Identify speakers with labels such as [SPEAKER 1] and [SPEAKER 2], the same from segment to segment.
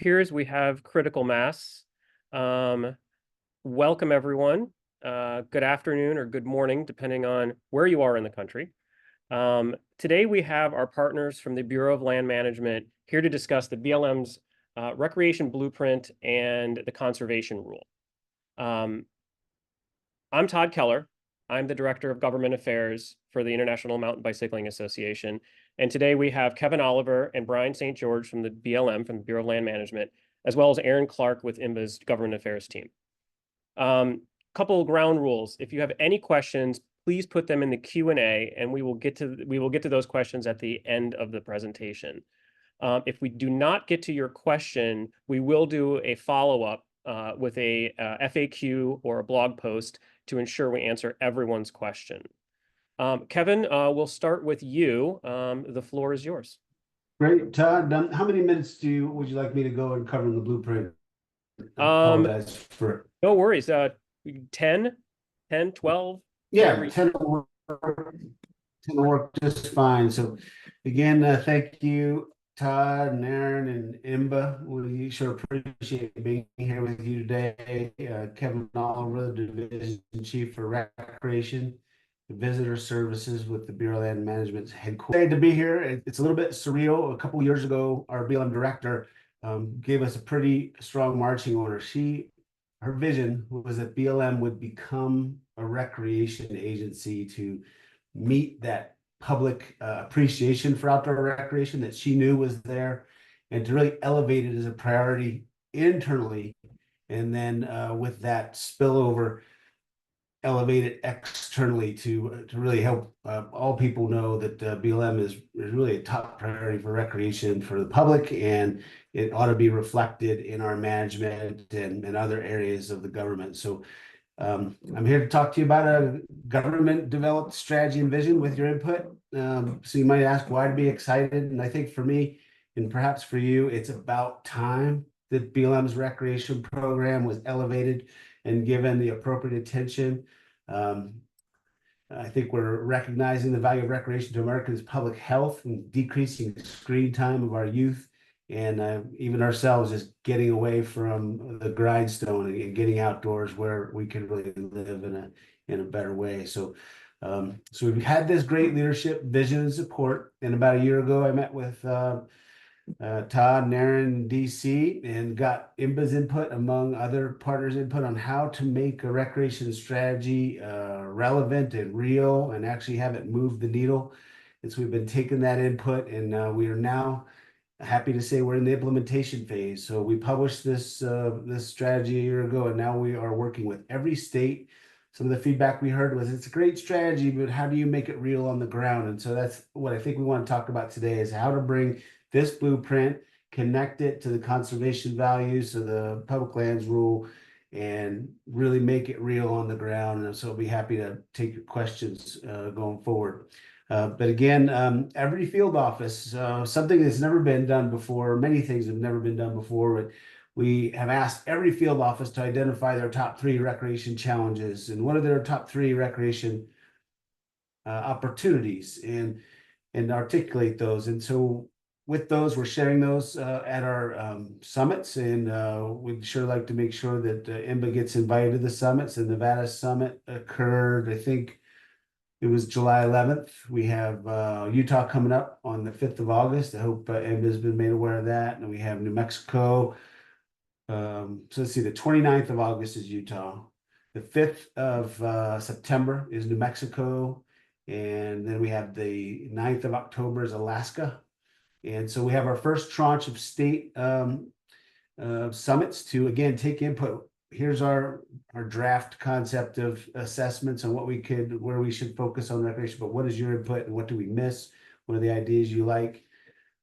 [SPEAKER 1] appears we have critical mass. Um, Welcome, everyone. Good afternoon or good morning, depending on where you are in the country. Today, we have our partners from the Bureau of Land Management here to discuss the BLM's Recreation Blueprint and the Conservation Rule. I'm Todd Keller. I'm the Director of Government Affairs for the International Mountain Bicycling Association. And today we have Kevin Oliver and Brian St. George from the BLM, from the Bureau of Land Management, as well as Aaron Clark with IMBA's Government Affairs team. Couple of ground rules. If you have any questions, please put them in the Q&A and we will get to those questions at the end of the presentation. If we do not get to your question, we will do a follow-up with a FAQ or a blog post to ensure we answer everyone's question. Kevin, we'll start with you. The floor is yours.
[SPEAKER 2] Great, Todd. How many minutes would you like me to go and cover the blueprint? I apologize for
[SPEAKER 1] no worries. 10, 12.
[SPEAKER 2] Yeah, 10 will work just fine. So again, thank you, Todd and Aaron and Imba. We sure appreciate being here with you today. Kevin Oliver, the Division Chief for Recreation Visitor Services with the Bureau of Land Management's headquarters. Excited to be here. It's a little bit surreal. A couple of years ago, our BLM director gave us a pretty strong marching order. Her vision was that BLM would become a recreation agency to meet that public appreciation for outdoor recreation that she knew was there, and to really elevate it as a priority internally, and then with that spillover, elevate it externally to really help all people know that BLM is really a top priority for recreation for the public, and it ought to be reflected in our management and other areas of the government. So I'm here to talk to you about a government developed strategy and vision with your input. So you might ask why to be excited. And I think for me, and perhaps for you, it's about time that BLM's recreation program was elevated and given the appropriate attention. I think we're recognizing the value of recreation to Americans' public health and decreasing screen time of our youth, and even ourselves just getting away from the grindstone and getting outdoors where we can really live in a better way. So we've had this great leadership, vision, and support. And about a year ago, I met with Todd and Aaron in DC and got IMBA's input, among other partners' input, on how to make a recreation strategy relevant and real and actually have it move the needle. And so we've been taking that input, and we are now happy to say we're in the implementation phase. So we published this strategy a year ago, and now we are working with every state. Some of the feedback we heard was it's a great strategy, but how do you make it real on the ground? And so that's what I think we want to talk about today, is how to bring this blueprint, connect it to the conservation values of the public lands rule, and really make it real on the ground. And so I'll be happy to take your questions going forward. But again, every field office, something that's never been done before, many things have never been done before, but we have asked every field office to identify their top 3 recreation challenges and what are their top 3 recreation opportunities, and articulate those. And so with those, we're sharing those at our summits, and we'd sure like to make sure that IMBA gets invited to the summits. The Nevada summit occurred, I think it was July 11th. We have Utah coming up on the 5th of August. I hope IMBA has been made aware of that. And we have New Mexico. So let's see, the 29th of August is Utah. The 5th of September is New Mexico. And then we have the 9th of October is Alaska. And so we have our first tranche of state summits to, again, take input. Here's our draft concept of assessments on where we should focus on recreation, but what is your input and what do we miss? What are the ideas you like?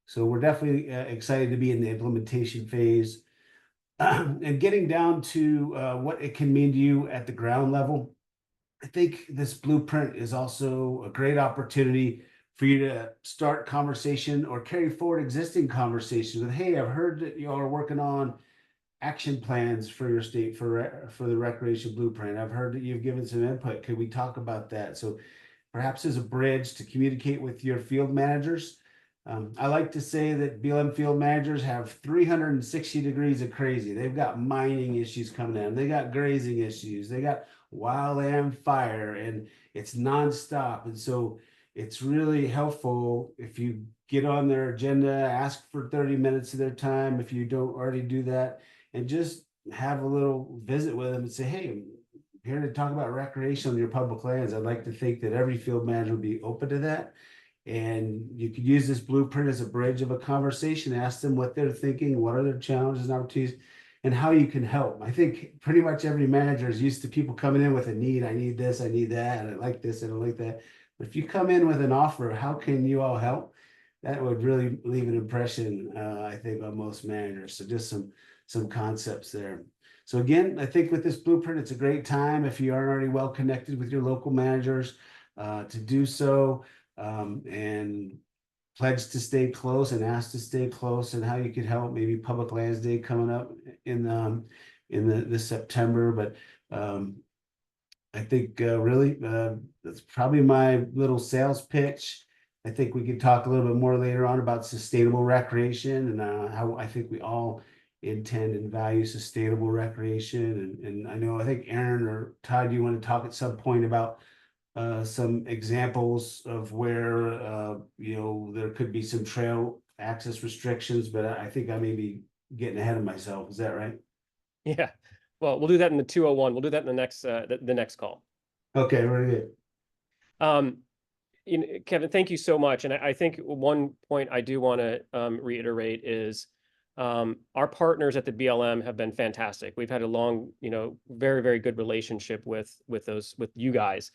[SPEAKER 2] So we're definitely excited to be in the implementation phase and getting down to what it can mean to you at the ground level. I think this blueprint is also a great opportunity for you to start conversation or carry forward existing conversations with, hey, I've heard that you all are working on action plans for your state for the recreation blueprint. I've heard that you've given some input. Could we talk about that? So perhaps as a bridge to communicate with your field managers I like to say that BLM field managers have 360 degrees of crazy. They've got mining issues coming in, they got grazing issues, they got wildland fire, and it's nonstop. And so it's really helpful if you get on their agenda, ask for 30 minutes of their time if you don't already do that, and just have a little visit with them and say, hey, I'm here to talk about recreation on your public lands. I'd like to think that every field manager would be open to that. And you could use this blueprint as a bridge of a conversation, ask them what they're thinking, what are their challenges and opportunities, and how you can help. I think pretty much every manager is used to people coming in with a need. I need this, I need that, and I like this, and I like that. But if you come in with an offer, how can you all help? That would really leave an impression, I think, on most managers. So just some concepts there. So again, I think with this blueprint, it's a great time if you aren't already well connected with your local managers to do so, and pledge to stay close and ask to stay close, and how you could help. Maybe Public Lands Day coming up in this September. But I think really that's probably my little sales pitch. I think we could talk a little bit more later on about sustainable recreation and how I think we all intend and value sustainable recreation. And I think Aaron or Todd, you want to talk at some point about some examples of where there could be some trail access restrictions, but I think I may be getting ahead of myself. Is that right?
[SPEAKER 1] Yeah. Well, we'll do that in the 201. We'll do that in the next call.
[SPEAKER 2] Okay, very good.
[SPEAKER 1] Kevin, thank you so much. And I think one point I do want to reiterate is our partners at the BLM have been fantastic. We've had a long, very, very good relationship with you guys.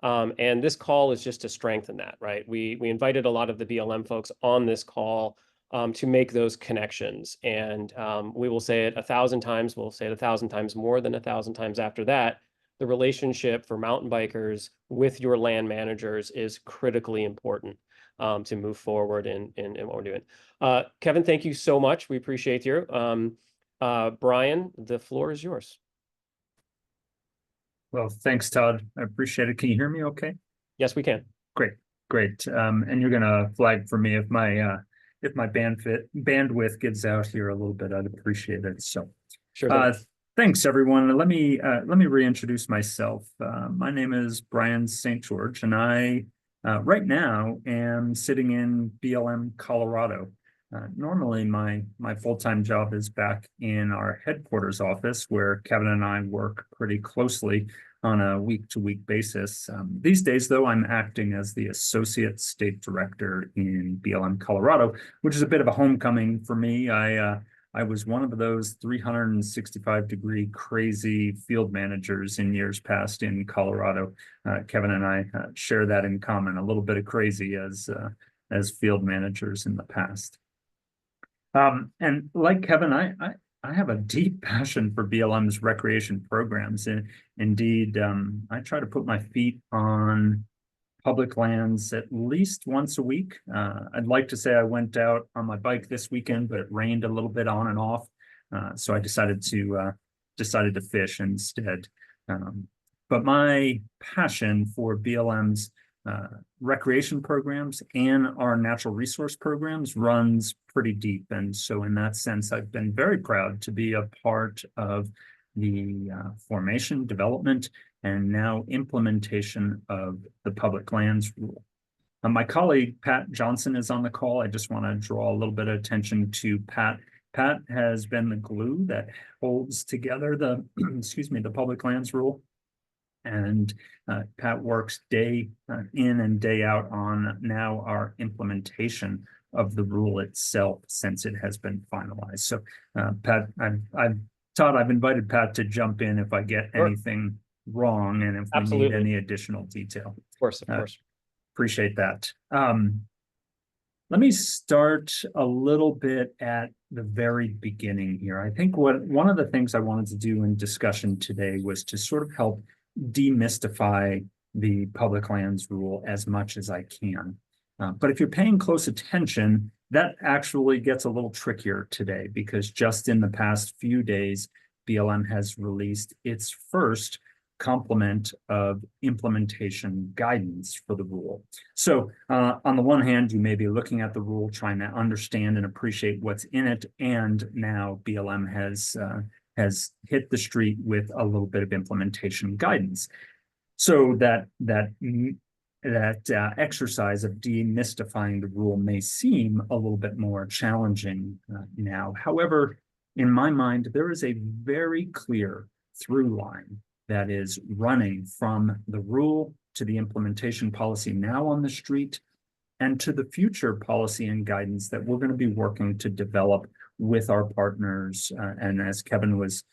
[SPEAKER 1] And this call is just to strengthen that, right? We invited a lot of the BLM folks on this call to make those connections. And we will say it 1,000 times. We'll say it 1,000 times more than 1,000 times after that. The relationship for mountain bikers with your land managers is critically important to move forward in what we're doing. Kevin, thank you so much. We appreciate you. Brian, the floor is yours.
[SPEAKER 3] Well, thanks, Todd. I appreciate it. Can you hear me okay?
[SPEAKER 1] Yes, we can.
[SPEAKER 3] Great. And you're gonna flag for me if my bandwidth gives out here a little bit. I'd appreciate it. So
[SPEAKER 1] sure.
[SPEAKER 3] Thanks, everyone. Let me reintroduce myself. My name is Brian St. George, and I right now am sitting in BLM, Colorado. Normally, my full-time job is back in our headquarters office, where Kevin and I work pretty closely on a week-to-week basis. These days, though, I'm acting as the Associate State Director in BLM, Colorado, which is a bit of a homecoming for me. I was one of those 365-degree crazy field managers in years past in Colorado. Kevin and I share that in common, a little bit of crazy as field managers in the past. And like Kevin, I have a deep passion for BLM's recreation programs. And indeed, I try to put my feet on public lands at least once a week. I'd like to say I went out on my bike this weekend, but it rained a little bit on and off. So I decided to fish instead. But my passion for BLM's recreation programs and our natural resource programs runs pretty deep. And so in that sense, I've been very proud to be a part of the formation, development, and now implementation of the public lands rule. My colleague, Pat Johnson, is on the call. I just want to draw a little bit of attention to Pat. Pat has been the glue that holds together the, the public lands rule. And Pat works day in and day out on now our implementation of the rule itself since it has been finalized. So Pat, I've invited Pat to jump in if I get anything wrong and if we need any additional detail.
[SPEAKER 1] Of course.
[SPEAKER 3] Appreciate that. Let me start a little bit at the very beginning here. I think one of the things I wanted to do in discussion today was to sort of help demystify the public lands rule as much as I can. But if you're paying close attention, that actually gets a little trickier today, because just in the past few days, BLM has released its first complement of implementation guidance for the rule. So on the one hand, you may be looking at the rule, trying to understand and appreciate what's in it. And now BLM has hit the street with a little bit of implementation guidance. So that exercise of demystifying the rule may seem a little bit more challenging now. However, in my mind, there is a very clear through line that is running from the rule to the implementation policy now on the street and to the future policy and guidance that we're going to be working to develop with our partners. And as Kevin was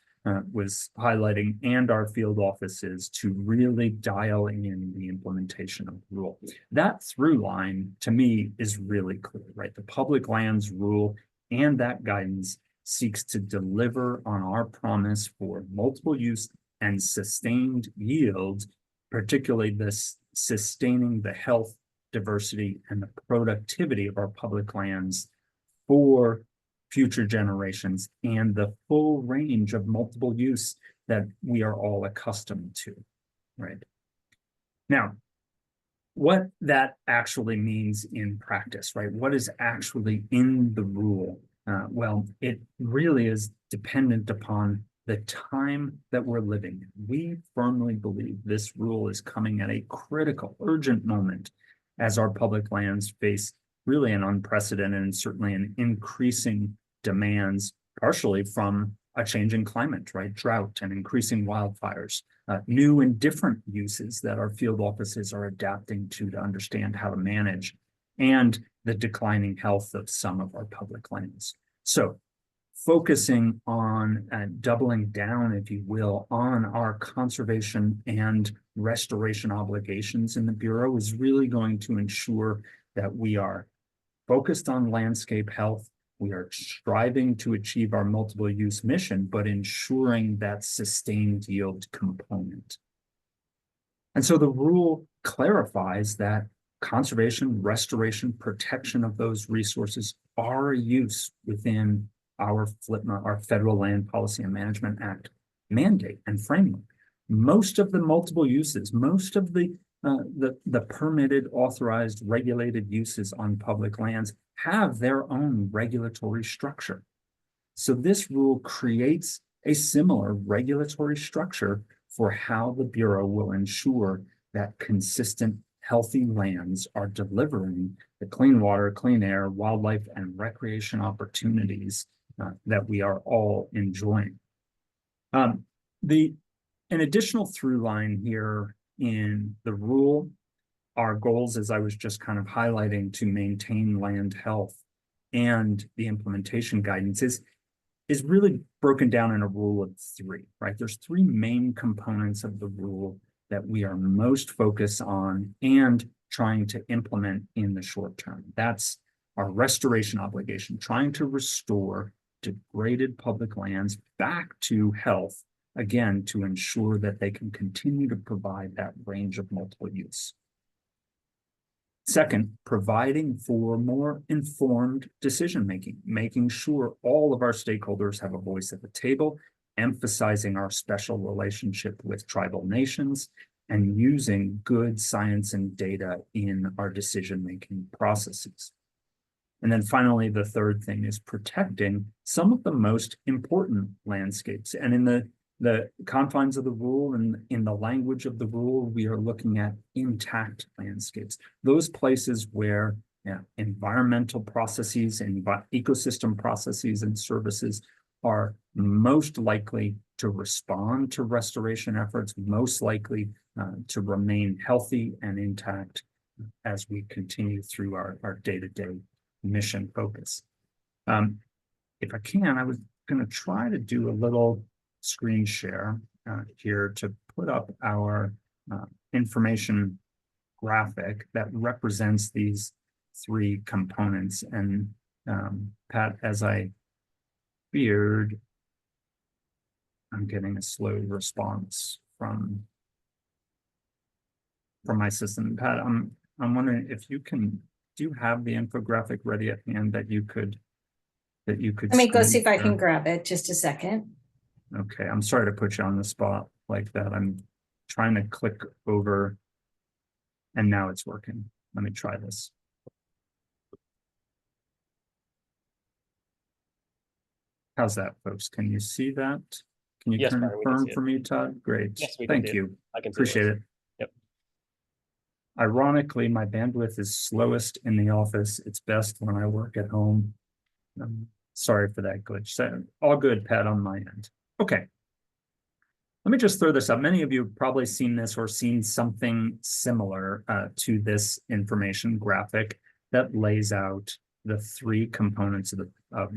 [SPEAKER 3] highlighting, and our field offices to really dial in the implementation of the rule. That through line to me is really clear, right? The public lands rule and that guidance seeks to deliver on our promise for multiple use and sustained yield, particularly this sustaining the health, diversity, and the productivity of our public lands for future generations and the full range of multiple use that we are all accustomed to, right? Now, what that actually means in practice, right? What is actually in the rule? Well, it really is dependent upon the time that we're living in. We firmly believe this rule is coming at a critical, urgent moment as our public lands face really an unprecedented and certainly an increasing demands, partially from a changing climate, right? Drought and increasing wildfires, new and different uses that our field offices are adapting to understand how to manage, and the declining health of some of our public lands. So focusing on doubling down, if you will, on our conservation and restoration obligations in the Bureau is really going to ensure that we are focused on landscape health. We are striving to achieve our multiple use mission, but ensuring that sustained yield component. And so the rule clarifies that conservation, restoration, protection of those resources are a use within our FLPMA, our Federal Land Policy and Management Act mandate and framework. Most of the multiple uses, most of the permitted, authorized, regulated uses on public lands have their own regulatory structure. So this rule creates a similar regulatory structure for how the Bureau will ensure that consistent, healthy lands are delivering the clean water, clean air, wildlife, and recreation opportunities that we are all enjoying. An additional through line here in the rule, our goals, as I was just kind of highlighting, to maintain land health and the implementation guidance is really broken down in a rule of three, right? There's three main components of the rule that we are most focused on and trying to implement in the short term. That's our restoration obligation, trying to restore degraded public lands back to health, again, to ensure that they can continue to provide that range of multiple use. Second, providing for more informed decision-making, making sure all of our stakeholders have a voice at the table, emphasizing our special relationship with tribal nations, and using good science and data in our decision-making processes. And then finally, the third thing is protecting some of the most important landscapes. And in the confines of the rule and in the language of the rule, we are looking at intact landscapes, those places where environmental processes and ecosystem processes and services are most likely to respond to restoration efforts, most likely to remain healthy and intact as we continue through our day-to-day mission focus. If I can, I was going to try to do a little screen share here to put up our information graphic that represents these three components. And Pat, as I feared, I'm getting a slow response from my system. Pat, I'm wondering if you can, do you have the infographic ready at hand that you could
[SPEAKER 4] Let me go see if I can grab it. Just a second.
[SPEAKER 3] Okay, I'm sorry to put you on the spot like that. trying to click over, and now it's working. Let me try this. How's that, folks? Can you see that? Can you
[SPEAKER 1] Yes, Brian, we can
[SPEAKER 3] confirm
[SPEAKER 1] see it.
[SPEAKER 3] for me, Todd? Great.
[SPEAKER 1] Yes, we can
[SPEAKER 3] Thank
[SPEAKER 1] see it.
[SPEAKER 3] you.
[SPEAKER 1] I can see
[SPEAKER 3] Appreciate
[SPEAKER 1] yours.
[SPEAKER 3] it.
[SPEAKER 1] Yep.
[SPEAKER 3] Ironically, my bandwidth is slowest in the office. It's best when I work at home. Sorry for that glitch. So, all good, Pat, on my end. Okay. Let me just throw this up. Many of you have probably seen this or seen something similar to this information graphic that lays out the three components of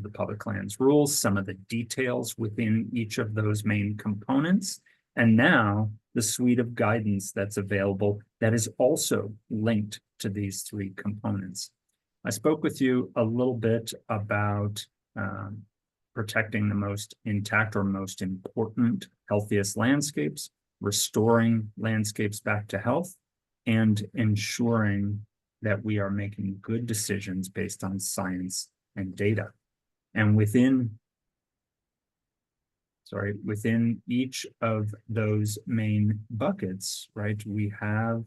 [SPEAKER 3] the public lands rules, some of the details within each of those main components, and now the suite of guidance that's available that is also linked to these three components. I spoke with you a little bit about protecting the most intact or most important, healthiest landscapes, restoring landscapes back to health, and ensuring that we are making good decisions based on science and data. And within each of those main buckets, right, we have,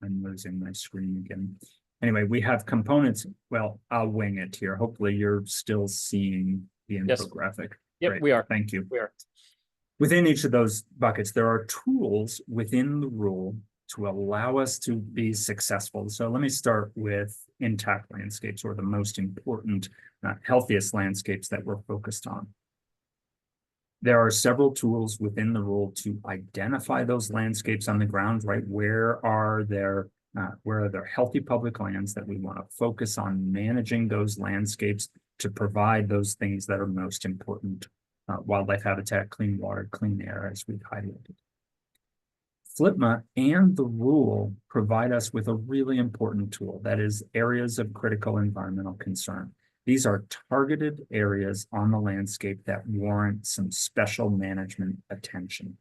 [SPEAKER 3] I'm losing my screen again. Anyway, we have components. Well, I'll wing it here. Hopefully you're still seeing the infographic.
[SPEAKER 1] Yep,
[SPEAKER 3] Great.
[SPEAKER 1] we are.
[SPEAKER 3] Thank you.
[SPEAKER 1] We are.
[SPEAKER 3] Within each of those buckets, there are tools within the rule to allow us to be successful. So let me start with intact landscapes, or the most important, healthiest landscapes that we're focused on. There are several tools within the rule to identify those landscapes on the ground, right? Where are there healthy public lands that we want to focus on managing those landscapes to provide those things that are most important: wildlife habitat, clean water, clean air, as we've highlighted. FLPMA and the rule provide us with a really important tool, that is areas of critical environmental concern. These are targeted areas on the landscape that warrant some special management attention.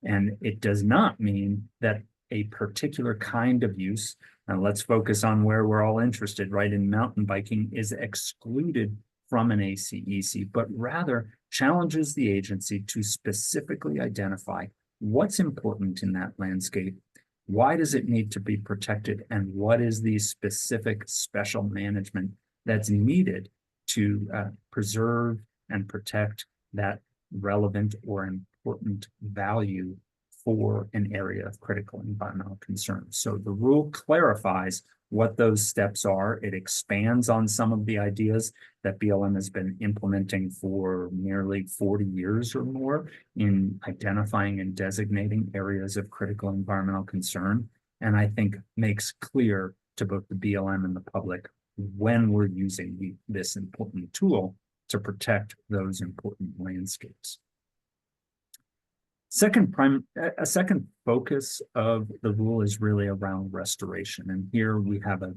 [SPEAKER 3] And it does not mean that a particular kind of use, and let's focus on where we're all interested, right, in mountain biking, is excluded from an ACEC, but rather challenges the agency to specifically identify what's important in that landscape, why does it need to be protected, and what is the specific special management that's needed to preserve and protect that relevant or important value for an area of critical environmental concern. So the rule clarifies what those steps are. It expands on some of the ideas that BLM has been implementing for nearly 40 years or more in identifying and designating areas of critical environmental concern, and I think makes clear to both the BLM and the public when we're using this important tool to protect those important landscapes. A second focus of the rule is really around restoration. And here we have a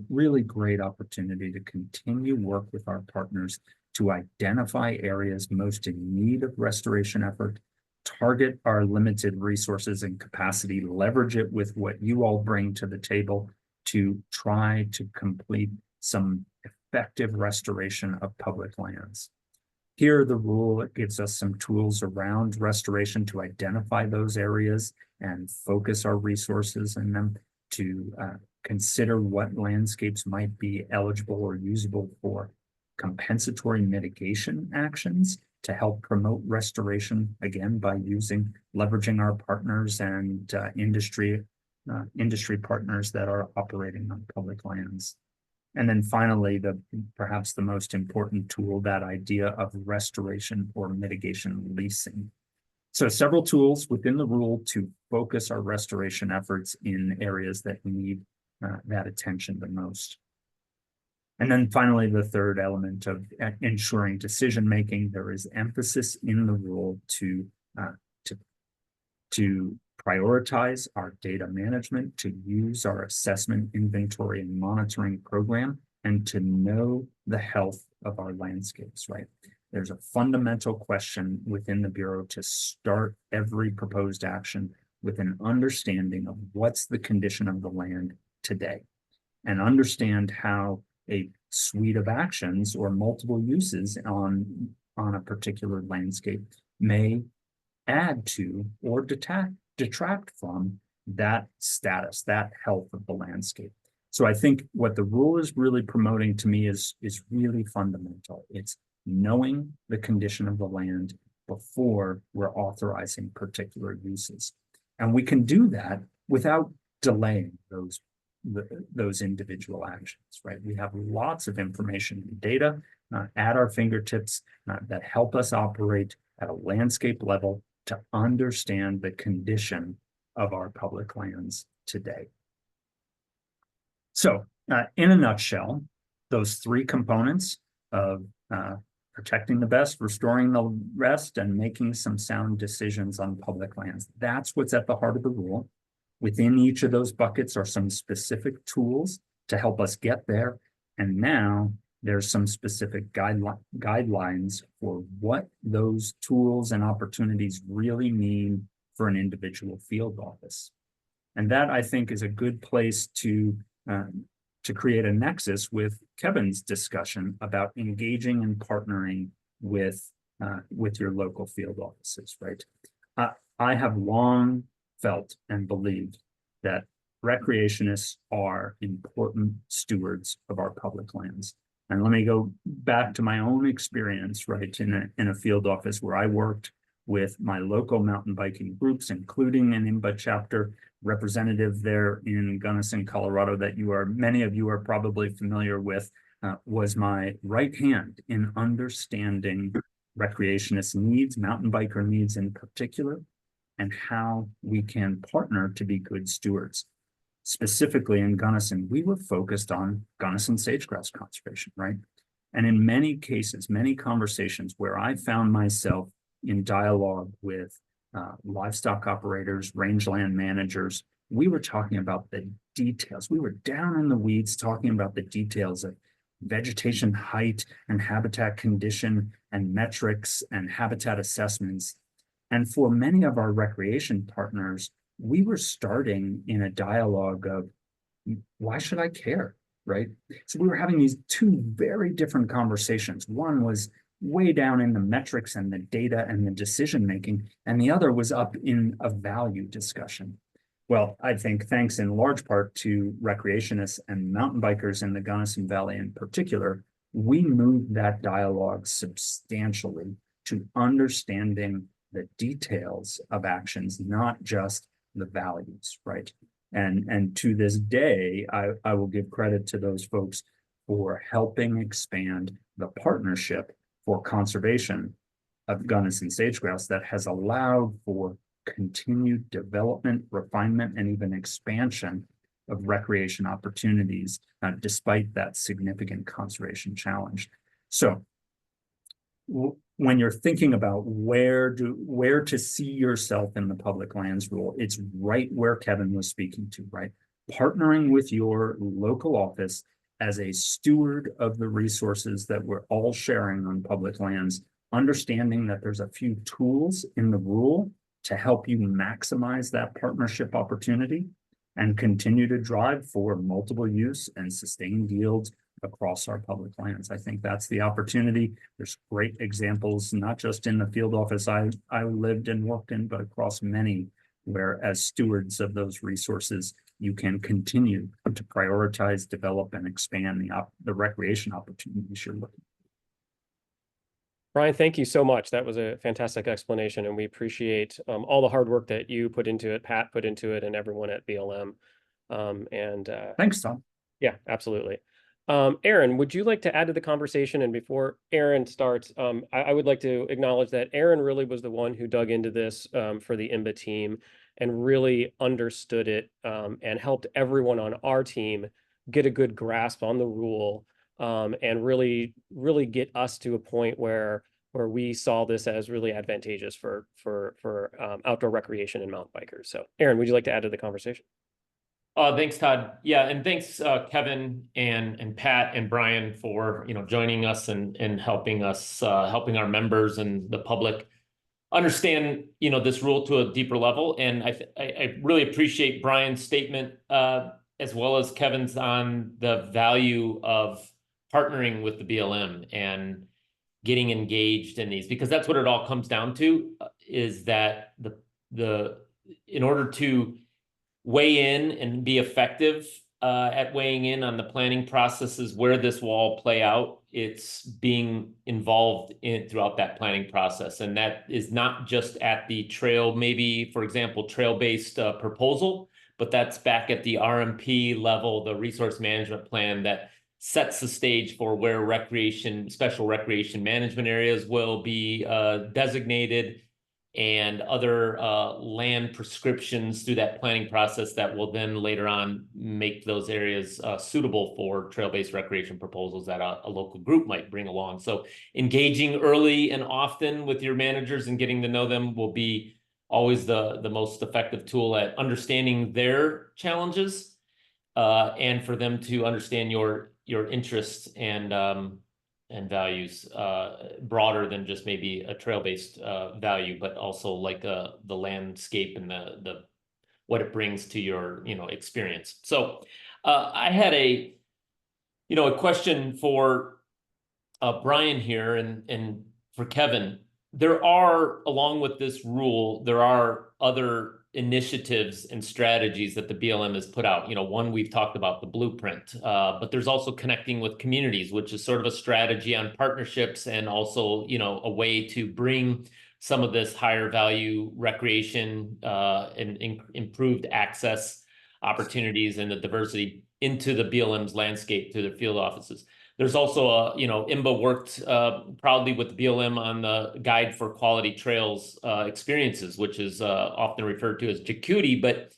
[SPEAKER 3] really great opportunity to continue work with our partners to identify areas most in need of restoration effort, target our limited resources and capacity, leverage it with what you all bring to the table to try to complete some effective restoration of public lands. Here, the rule gives us some tools around restoration to identify those areas and focus our resources in them, to consider what landscapes might be eligible or usable for compensatory mitigation actions to help promote restoration, again, by leveraging our partners and industry partners that are operating on public lands. And then finally, perhaps the most important tool, that idea of restoration or mitigation leasing. So several tools within the rule to focus our restoration efforts in areas that need that attention the most. And then finally, the third element of ensuring decision-making, there is emphasis in the rule to prioritize our data management, to use our assessment, inventory, and monitoring program, and to know the health of our landscapes, right? There's a fundamental question within the Bureau to start every proposed action with an understanding of what's the condition of the land today, and understand how a suite of actions or multiple uses on a particular landscape may add to or detract from that status, that health of the landscape. So I think what the rule is really promoting to me is really fundamental. It's knowing the condition of the land before we're authorizing particular uses. And we can do that without delaying those individual actions, right? We have lots of information and data at our fingertips that help us operate at a landscape level to understand the condition of our public lands today. So in a nutshell, those three components of protecting the best, restoring the rest, and making some sound decisions on public lands. That's what's at the heart of the rule. Within each of those buckets are some specific tools to help us get there. And now there's some specific guidelines for what those tools and opportunities really mean for an individual field office. And that, I think, is a good place to create a nexus with Kevin's discussion about engaging and partnering with your local field offices, right? I have long felt and believed that recreationists are important stewards of our public lands. And let me go back to my own experience, right, in a field office where I worked with my local mountain biking groups, including an IMBA chapter representative there in Gunnison, Colorado, that many of you are probably familiar with, was my right hand in understanding recreationist needs, mountain biker needs in particular, and how we can partner to be good stewards. Specifically in Gunnison, we were focused on Gunnison sagegrass conservation, right? And in many cases, many conversations where I found myself in dialogue with livestock operators, rangeland managers, we were talking about the details. We were down in the weeds talking about the details of vegetation height and habitat condition and metrics and habitat assessments. And for many of our recreation partners, we were starting in a dialogue of, why should I care, right? So we were having these two very different conversations. One was way down in the metrics and the data and the decision-making, and the other was up in a value discussion. Well, I think thanks in large part to recreationists and mountain bikers in the Gunnison Valley in particular, we moved that dialogue substantially to understanding the details of actions, not just the values, right? And to this day, I will give credit to those folks for helping expand the partnership for conservation of Gunnison sagegrass that has allowed for continued development, refinement, and even expansion of recreation opportunities, despite that significant conservation challenge. So when you're thinking about where to see yourself in the public lands rule, it's right where Kevin was speaking to, right? Partnering with your local office as a steward of the resources that we're all sharing on public lands, understanding that there's a few tools in the rule to help you maximize that partnership opportunity and continue to drive for multiple use and sustained yields across our public lands. I think that's the opportunity. There's great examples, not just in the field office I lived and worked in, but across many, where as stewards of those resources, you can continue to prioritize, develop, and expand the recreation opportunities you're looking.
[SPEAKER 1] Brian, thank you so much. That was a fantastic explanation, and we appreciate all the hard work that you put into it, Pat put into it, and everyone at BLM.
[SPEAKER 3] Thanks, Tom.
[SPEAKER 1] Yeah, absolutely. Aaron, would you like to add to the conversation? And before Aaron starts, I would like to acknowledge that Aaron really was the one who dug into this for the IMBA team and really understood it and helped everyone on our team get a good grasp on the rule and really get us to a point where we saw this as really advantageous for outdoor recreation and mountain bikers. So Aaron, would you like to add to the conversation?
[SPEAKER 5] Thanks, Todd. Yeah, and thanks, Kevin and Pat and Brian for joining us and helping us helping our members and the public understand this rule to a deeper level. And I really appreciate Brian's statement as well as Kevin's on the value of partnering with the BLM and getting engaged in these, because that's what it all comes down to. is that in order to weigh in and be effective at weighing in on the planning processes where this will all play out, it's being involved in throughout that planning process. And that is not just at the trail, maybe, for example, trail-based proposal, but that's back at the RMP level, the resource management plan that sets the stage for where special recreation management areas will be designated, and other land prescriptions through that planning process that will then later on make those areas suitable for trail-based recreation proposals that a local group might bring along. So engaging early and often with your managers and getting to know them will be always the most effective tool at understanding their challenges, and for them to understand your interests and values broader than just maybe a trail-based value, but also like the landscape and the what it brings to your experience. So I had a question for Brian here and for Kevin. There are, along with this rule, there are other initiatives and strategies that the BLM has put out. One we've talked about, the blueprint, but there's also connecting with communities, which is sort of a strategy on partnerships and also, a way to bring some of this higher value recreation and improved access opportunities and the diversity into the BLM's landscape through their field offices. There's also IMBA worked proudly with the BLM on the Guide for Quality Trails Experiences, which is often referred to as JQT, but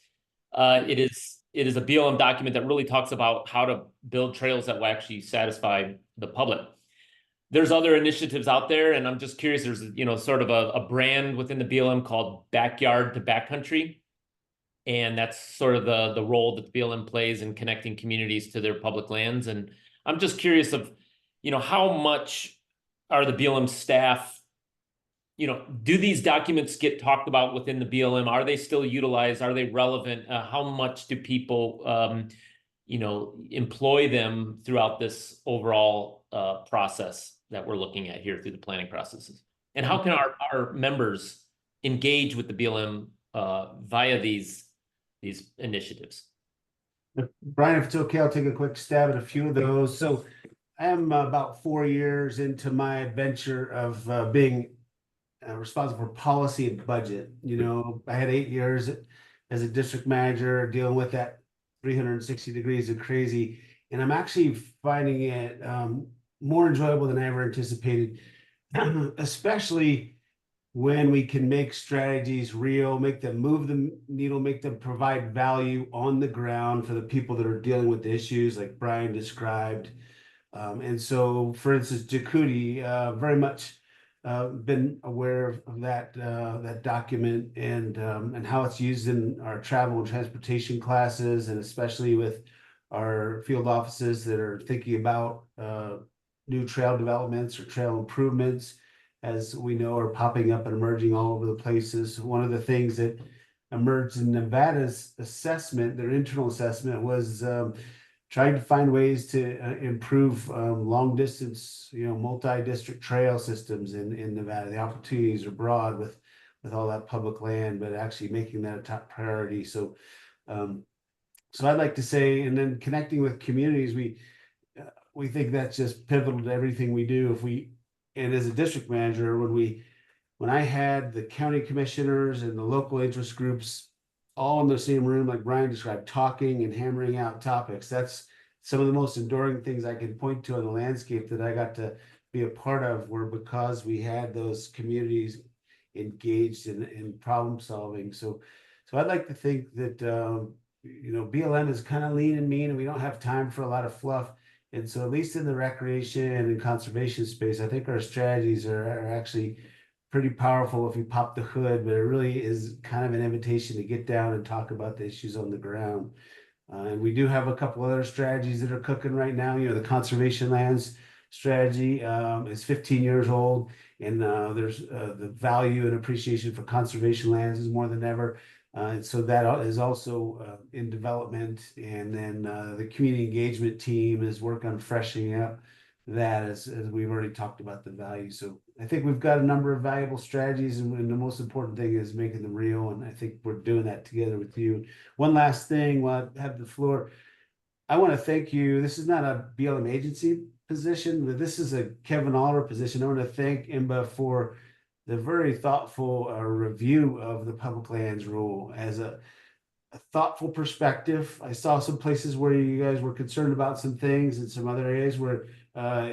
[SPEAKER 5] it is a BLM document that really talks about how to build trails that will actually satisfy the public. There's other initiatives out there, and I'm just curious, there's sort of a brand within the BLM called Backyard to Backcountry, and that's sort of the role that the BLM plays in connecting communities to their public lands. And I'm just curious of, how much are the BLM staff, do these documents get talked about within the BLM? Are they still utilized? Are they relevant? How much do people, employ them throughout this overall process that we're looking at here through the planning processes? And how can our members engage with the BLM via these initiatives?
[SPEAKER 2] Brian, if it's okay, I'll take a quick stab at a few of those. So I am about 4 years into my adventure of being responsible for policy and budget. I had 8 years as a district manager dealing with that 360 degrees of crazy, and I'm actually finding it more enjoyable than I ever anticipated, especially when we can make strategies real, make them move the needle, make them provide value on the ground for the people that are dealing with the issues like Brian described. And so, for instance, JQT, very much been aware of that document and how it's used in our travel and transportation classes, and especially with our field offices that are thinking about new trail developments or trail improvements, as we know, are popping up and emerging all over the places. One of the things that emerged in Nevada's assessment, their internal assessment, was trying to find ways to improve long distance, multi-district trail systems in Nevada. The opportunities are broad with all that public land, but actually making that a top priority. So I'd like to say, and then connecting with communities, we think that's just pivotal to everything we do. And as a district manager, when I had the county commissioners and the local interest groups all in the same room, like Brian described, talking and hammering out topics, that's some of the most enduring things I can point to in the landscape that I got to be a part of, were because we had those communities engaged in problem solving. So I'd like to think that BLM is kind of lean and mean, and we don't have time for a lot of fluff. And so, at least in the recreation and conservation space, I think our strategies are actually pretty powerful if you pop the hood, but it really is kind of an invitation to get down and talk about the issues on the ground. And we do have a couple other strategies that are cooking right now. The conservation lands strategy is 15 years old, and there's the value and appreciation for conservation lands is more than ever. And so that is also in development. And then the community engagement team is working on freshening up that, as we've already talked about the value. So I think we've got a number of valuable strategies, and the most important thing is making them real. And I think we're doing that together with you. One last thing while I have the floor, I want to thank you. This is not a BLM agency position, but this is a Kevin Oliver position. I want to thank IMBA for the very thoughtful review of the public lands rule as a thoughtful perspective. I saw some places where you guys were concerned about some things, and some other areas where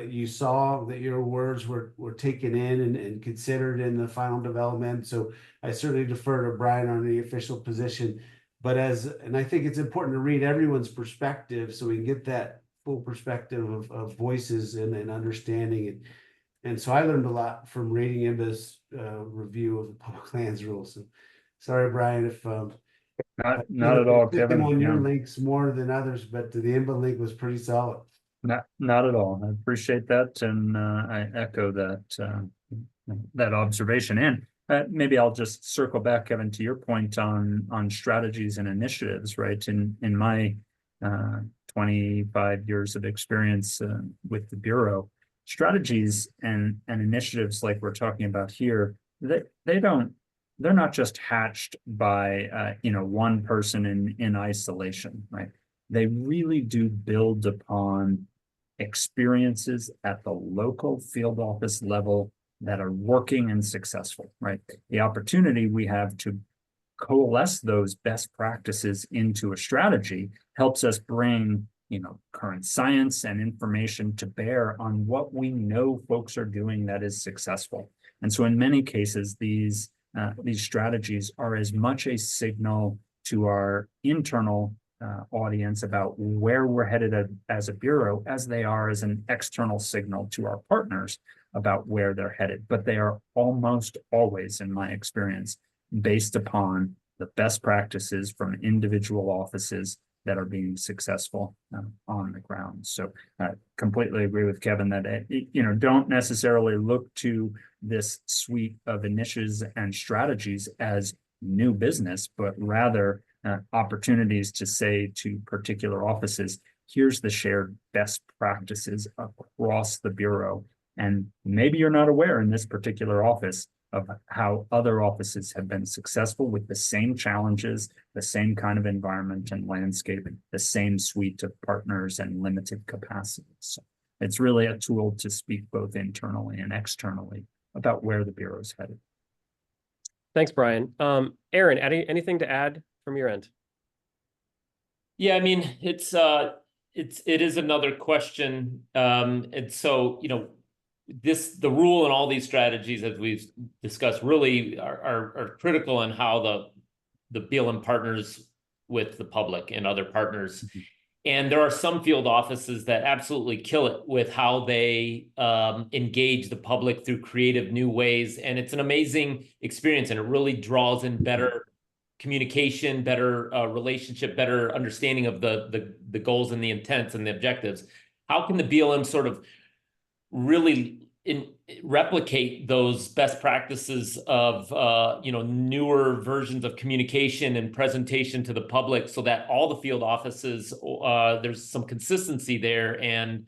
[SPEAKER 2] you saw that your words were taken in and considered in the final development. So I certainly defer to Brian on the official position. But and I think it's important to read everyone's perspective so we can get that full perspective of voices and understanding it. And so I learned a lot from reading IMBA's review of the public lands rule. So sorry, Brian, if
[SPEAKER 3] not at all,
[SPEAKER 2] clicking
[SPEAKER 3] Kevin.
[SPEAKER 2] on your
[SPEAKER 3] No.
[SPEAKER 2] links more than others, but the IMBA link was pretty solid.
[SPEAKER 3] Not at all. I appreciate that, and I echo that observation. And maybe I'll just circle back, Kevin, to your point on strategies and initiatives. Right, in my 25 years of experience with the Bureau, strategies and initiatives like we're talking about here, they're not just hatched by one person in isolation, right? They really do build upon experiences at the local field office level that are working and successful, right? The opportunity we have to coalesce those best practices into a strategy helps us bring, current science and information to bear on what we know folks are doing that is successful. And so in many cases, these strategies are as much a signal to our internal audience about where we're headed as a Bureau as they are as an external signal to our partners about where they're headed. But they are almost always, in my experience, based upon the best practices from individual offices that are being successful on the ground. So I completely agree with Kevin that, don't necessarily look to this suite of initiatives and strategies as new business, but rather opportunities to say to particular offices, here's the shared best practices across the Bureau. And maybe you're not aware in this particular office of how other offices have been successful with the same challenges, the same kind of environment and landscape, the same suite of partners and limited capacity. So it's really a tool to speak both internally and externally about where the Bureau is headed.
[SPEAKER 1] Thanks, Brian. Aaron, anything to add from your end?
[SPEAKER 5] Yeah, I mean, it is another question. And so, the rule and all these strategies, as we've discussed, really are critical in how the BLM partners with the public and other partners. Mm-hmm. And there are some field offices that absolutely kill it with how they engage the public through creative new ways. And it's an amazing experience, and it really draws in better communication, better relationship, better understanding of the goals and the intents and the objectives. How can the BLM sort of really replicate those best practices of newer versions of communication and presentation to the public, so that all the field offices there's some consistency there, and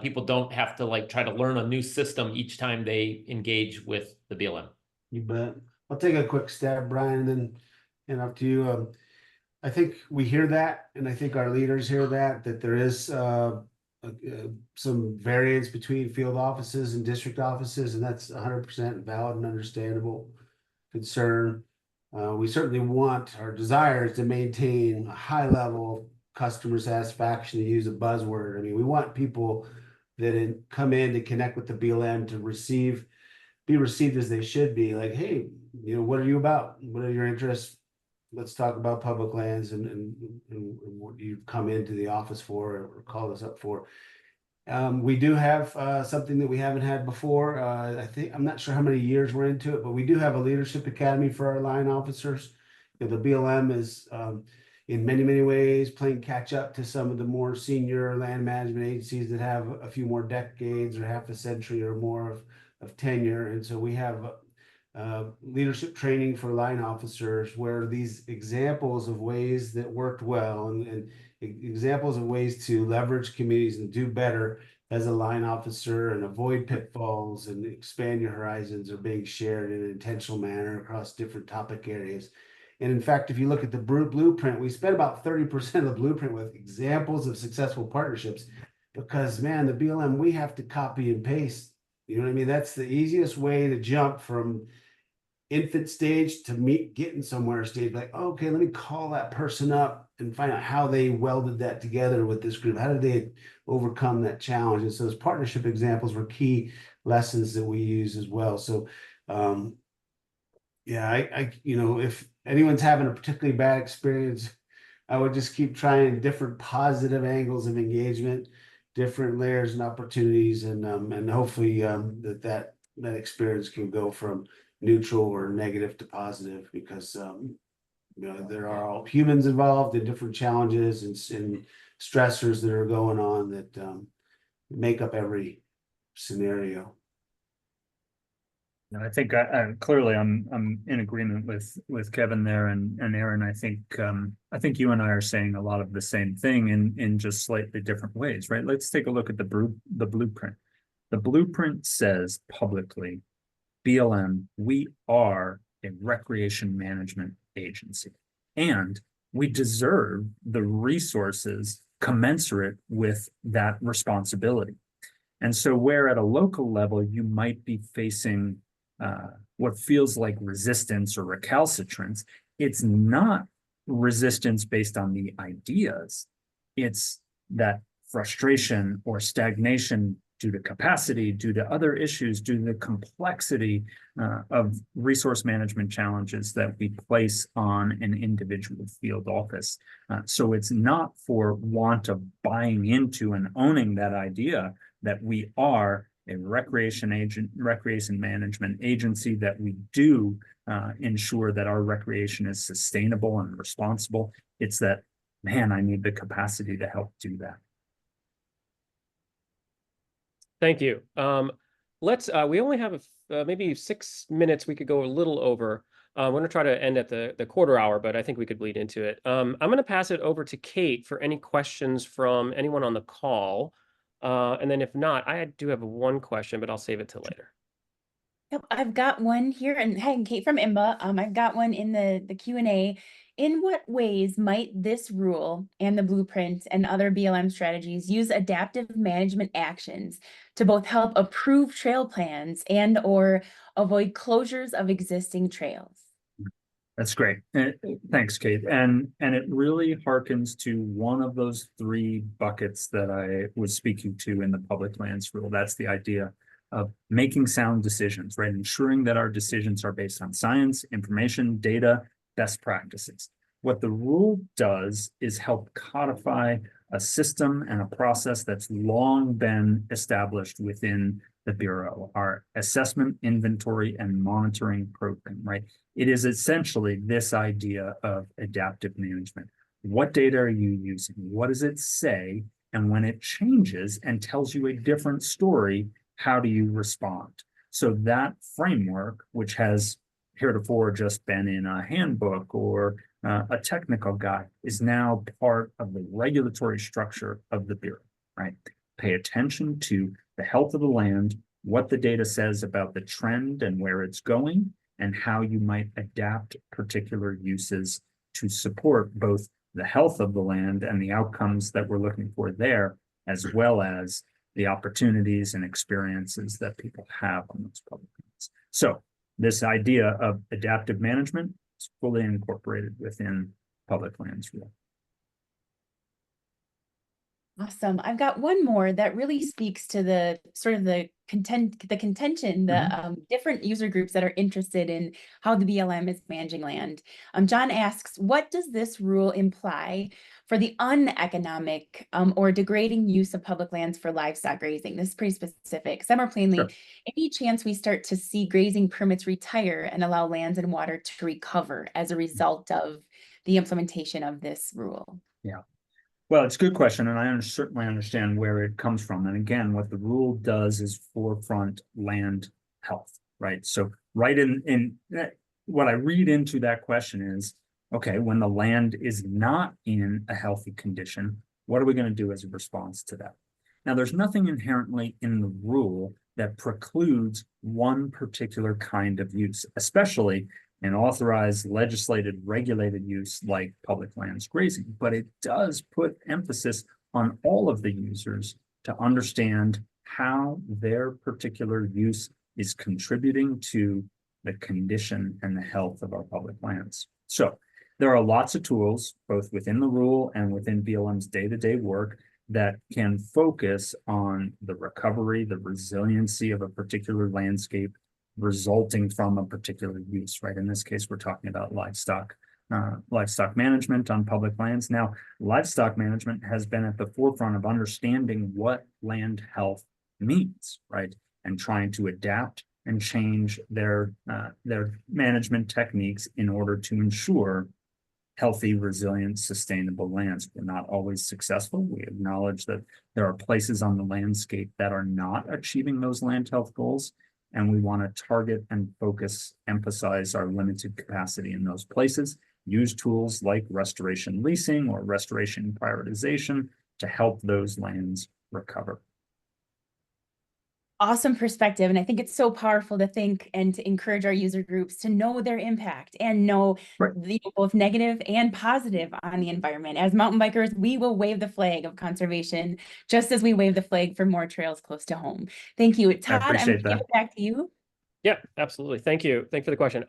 [SPEAKER 5] people don't have to try to learn a new system each time they engage with the BLM.
[SPEAKER 2] You bet. I'll take a quick stab, Brian, and up to you. I think we hear that, and I think our leaders hear that there is some variance between field offices and district offices, and that's 100% valid and understandable concern. We certainly want, our desire is to maintain a high level of customer satisfaction, to use a buzzword. I mean, we want people that come in to connect with the BLM to be received as they should be. Like, hey, what are you about? What are your interests? Let's talk about public lands and what you've come into the office for or called us up for. We do have something that we haven't had before. I'm not sure how many years we're into it, but we do have a leadership academy for our line officers. The BLM is in many, many ways playing catch up to some of the more senior land management agencies that have a few more decades or half a century or more of tenure. And so we have leadership training for line officers, where these examples of ways that worked well and examples of ways to leverage communities and do better as a line officer and avoid pitfalls and expand your horizons are being shared in an intentional manner across different topic areas. And in fact, if you look at the blueprint, we spent about 30% of the blueprint with examples of successful partnerships because, man, the BLM, we have to copy and paste. You know what I mean? That's the easiest way to jump from infant stage to getting somewhere stage. Like, okay, let me call that person up and find out how they welded that together with this group. How did they overcome that challenge? And so those partnership examples were key lessons that we use as well. So, yeah, if anyone's having a particularly bad experience, I would just keep trying different positive angles of engagement, different layers and opportunities, and hopefully that experience can go from neutral or negative to positive, because there are all humans involved in different challenges and stressors that are going on that make up every scenario.
[SPEAKER 3] I think clearly I'm in agreement with Kevin there and Aaron. I think you and I are saying a lot of the same thing in just slightly different ways, right? Let's take a look at the blueprint. The blueprint says publicly, BLM, we are a recreation management agency, and we deserve the resources commensurate with that responsibility. And so where at a local level, you might be facing what feels like resistance or recalcitrance, it's not resistance based on the ideas. It's that frustration or stagnation due to capacity, due to other issues, due to the complexity of resource management challenges that we place on an individual field office. So it's not for want of buying into and owning that idea that we are a recreation management agency, that we do ensure that our recreation is sustainable and responsible. It's that, man, I need the capacity to help do that.
[SPEAKER 1] Thank you. We only have maybe 6 minutes. We could go a little over. We're going to try to end at the quarter hour, but I think we could bleed into it. I'm going to pass it over to Kate for any questions from anyone on the call. And then if not, I do have one question, but I'll save it till later.
[SPEAKER 4] Yep, I've got one here, and hey, I'm Kate from IMBA. I've got one in the Q&A. In what ways might this rule and the blueprint and other BLM strategies use adaptive management actions to both help approve trail plans and or avoid closures of existing trails?
[SPEAKER 3] That's great. Thanks, Kate. And it really harkens to one of those 3 buckets that I was speaking to in the public lands rule. That's the idea of making sound decisions, right? Ensuring that our decisions are based on science, information, data, best practices. What the rule does is help codify a system and a process that's long been established within the Bureau, our assessment, inventory, and monitoring program, right? It is essentially this idea of adaptive management. What data are you using? What does it say? And when it changes and tells you a different story, how do you respond? So that framework, which has heretofore just been in a handbook or a technical guide, is now part of the regulatory structure of the Bureau, right? Pay attention to the health of the land, what the data says about the trend and where it's going, and how you might adapt particular uses to support both the health of the land and the outcomes that we're looking for there, as well as the opportunities and experiences that people have on those public lands. So this idea of adaptive management is fully incorporated within public lands rule.
[SPEAKER 4] Awesome. I've got one more that really speaks to the sort of the contention, different user groups that are interested in how the BLM is managing land. John asks, what does this rule imply for the uneconomic or degrading use of public lands for livestock grazing? This is pretty specific. Some are plainly,
[SPEAKER 3] Sure.
[SPEAKER 4] Any chance we start to see grazing permits retire and allow lands and water to recover as a result of the implementation of this rule?
[SPEAKER 3] Yeah. Well, it's a good question, and I certainly understand where it comes from. And again, what the rule does is forefront land health, right? So right in what I read into that question is, okay, when the land is not in a healthy condition, what are we going to do as a response to that? Now, there's nothing inherently in the rule that precludes one particular kind of use, especially an authorized, legislated, regulated use like public lands grazing, but it does put emphasis on all of the users to understand how their particular use is contributing to the condition and the health of our public lands. So there are lots of tools, both within the rule and within BLM's day-to-day work, that can focus on the recovery, the resiliency of a particular landscape resulting from a particular use, right? In this case, we're talking about livestock management on public lands. Now, livestock management has been at the forefront of understanding what land health means, right? And trying to adapt and change their management techniques in order to ensure healthy, resilient, sustainable lands. We're not always successful. We acknowledge that there are places on the landscape that are not achieving those land health goals, and we want to target and focus, emphasize our limited capacity in those places, use tools like restoration leasing or restoration prioritization to help those lands recover.
[SPEAKER 4] Awesome perspective. And I think it's so powerful to think and to encourage our user groups to know their impact and know both negative and positive on the environment. As mountain bikers, we will wave the flag of conservation, just as we wave the flag for more trails close to home. Thank you. Todd, I'm going to give it back to you.
[SPEAKER 1] Yeah, absolutely. Thank you. Thank you for the question.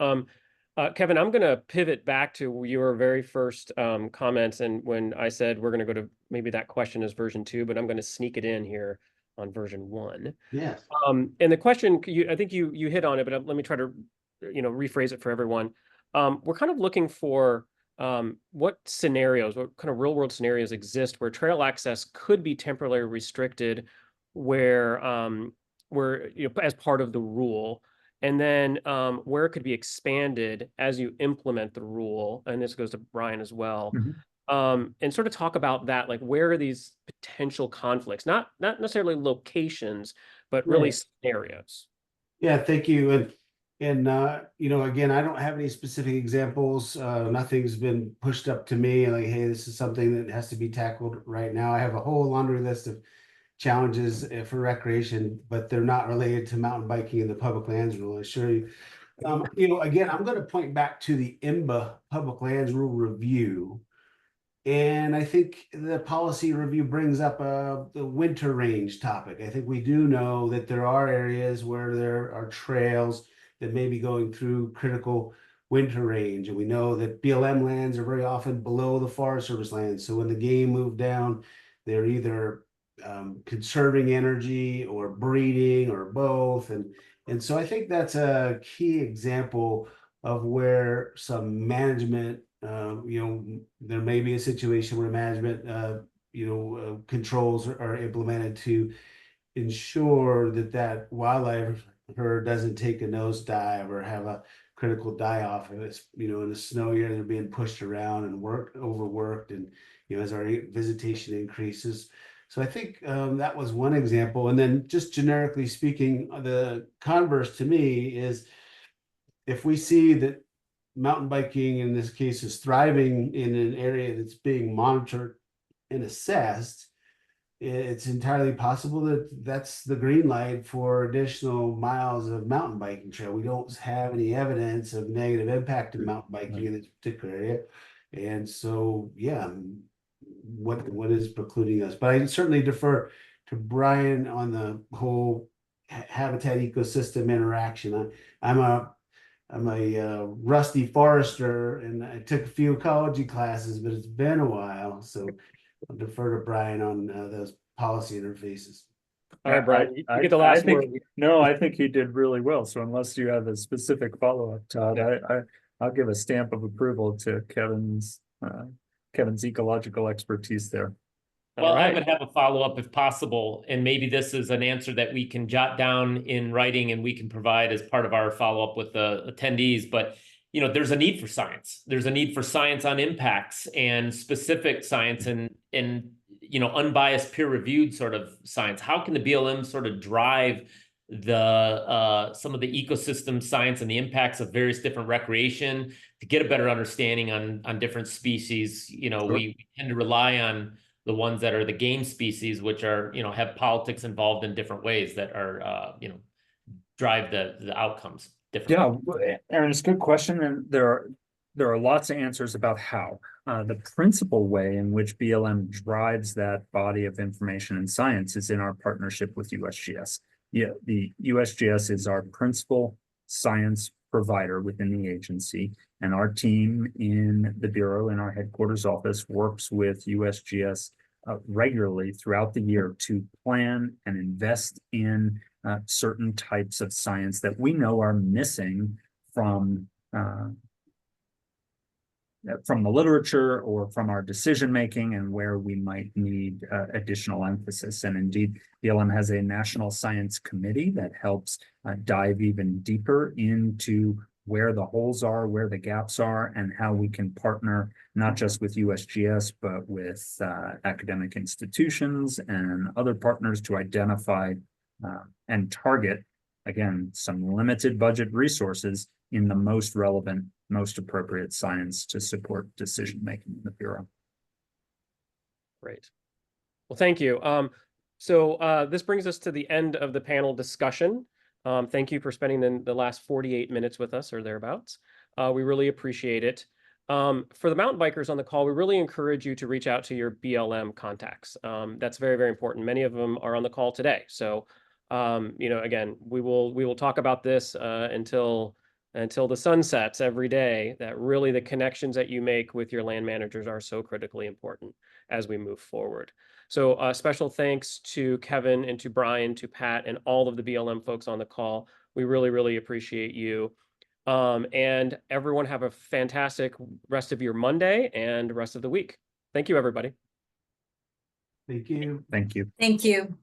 [SPEAKER 1] Kevin, I'm going to pivot back to your very first comments. And when I said we're going to go to maybe that question is version 2, but I'm going to sneak it in here on version 1.
[SPEAKER 2] Yes.
[SPEAKER 1] And the question, I think you hit on it, but let me try to, rephrase it for everyone. We're kind of looking for what scenarios, what kind of real world scenarios exist where trail access could be temporarily restricted, where as part of the rule, and then where it could be expanded as you implement the rule. And this goes to Brian as well.
[SPEAKER 3] Mm-hmm.
[SPEAKER 1] And sort of talk about that, like where are these potential conflicts, not necessarily locations, but really scenarios.
[SPEAKER 2] Yeah, thank you. And again, I don't have any specific examples. Nothing's been pushed up to me like, hey, this is something that has to be tackled right now. I have a whole laundry list of challenges for recreation, but they're not related to mountain biking and the public lands rule, I assure you. Again, I'm going to point back to the IMBA public lands rule review. And I think the policy review brings up the winter range topic. I think we do know that there are areas where there are trails that may be going through critical winter range. And we know that BLM lands are very often below the Forest Service lands. So when the game move down, they're either conserving energy or breeding or both. And so I think that's a key example of where some management there may be a situation where management, controls are implemented to ensure that wildlife herd doesn't take a nosedive or have a critical die-off. If it's, in a snow year, they're being pushed around and overworked, and, as our visitation increases. So I think that was one example. And then just generically speaking, the converse to me is if we see that mountain biking in this case is thriving in an area that's being monitored and assessed, it's entirely possible that that's the green light for additional miles of mountain biking trail. We don't have any evidence of negative impact of mountain biking in this particular area. And so, what is precluding us? But I certainly defer to Brian on the whole habitat ecosystem interaction. I'm a rusty forester, and I took a few ecology classes, but it's been a while, so I'll defer to Brian on those policy interfaces.
[SPEAKER 1] All right, Brian, you get the last word.
[SPEAKER 3] No, I think he did really well. So unless you have a specific follow-up, Todd, I'll give a stamp of approval to Kevin's ecological expertise there.
[SPEAKER 5] Well, I would have a follow-up if possible, and maybe this is an answer that we can jot down in writing and we can provide as part of our follow-up with the attendees. But, there's a need for science. There's a need for science on impacts and specific science and unbiased peer-reviewed sort of science. How can the BLM sort of drive some of the ecosystem science and the impacts of various different recreation to get a better understanding on different species?
[SPEAKER 3] Sure.
[SPEAKER 5] We tend to rely on the ones that are the game species, which are, have politics involved in different ways that are, drive the outcomes differently.
[SPEAKER 3] Yeah, Aaron, it's a good question, and there are lots of answers about how. The principal way in which BLM drives that body of information and science is in our partnership with USGS. Yeah, the USGS is our principal science provider within the agency, and our team in the Bureau, in our headquarters office, works with USGS regularly throughout the year to plan and invest in certain types of science that we know are missing from the literature or from our decision making, and where we might need additional emphasis. And indeed, BLM has a national science committee that helps dive even deeper into where the holes are, where the gaps are, and how we can partner not just with USGS, but with academic institutions and other partners to identify and target, again, some limited budget resources in the most relevant, most appropriate science to support decision-making in the Bureau.
[SPEAKER 1] Great. Well, thank you. So this brings us to the end of the panel discussion. Thank you for spending the last 48 minutes with us or thereabouts. We really appreciate it. For the mountain bikers on the call, we really encourage you to reach out to your BLM contacts. That's very, very important. Many of them are on the call today. So, again, we will talk about this until the sun sets every day, that really the connections that you make with your land managers are so critically important as we move forward. So special thanks to Kevin and to Brian, to Pat, and all of the BLM folks on the call. We really, really appreciate you. And everyone have a fantastic rest of your Monday and rest of the week. Thank you, everybody.
[SPEAKER 2] Thank you.
[SPEAKER 3] Thank you.
[SPEAKER 6] Thank you.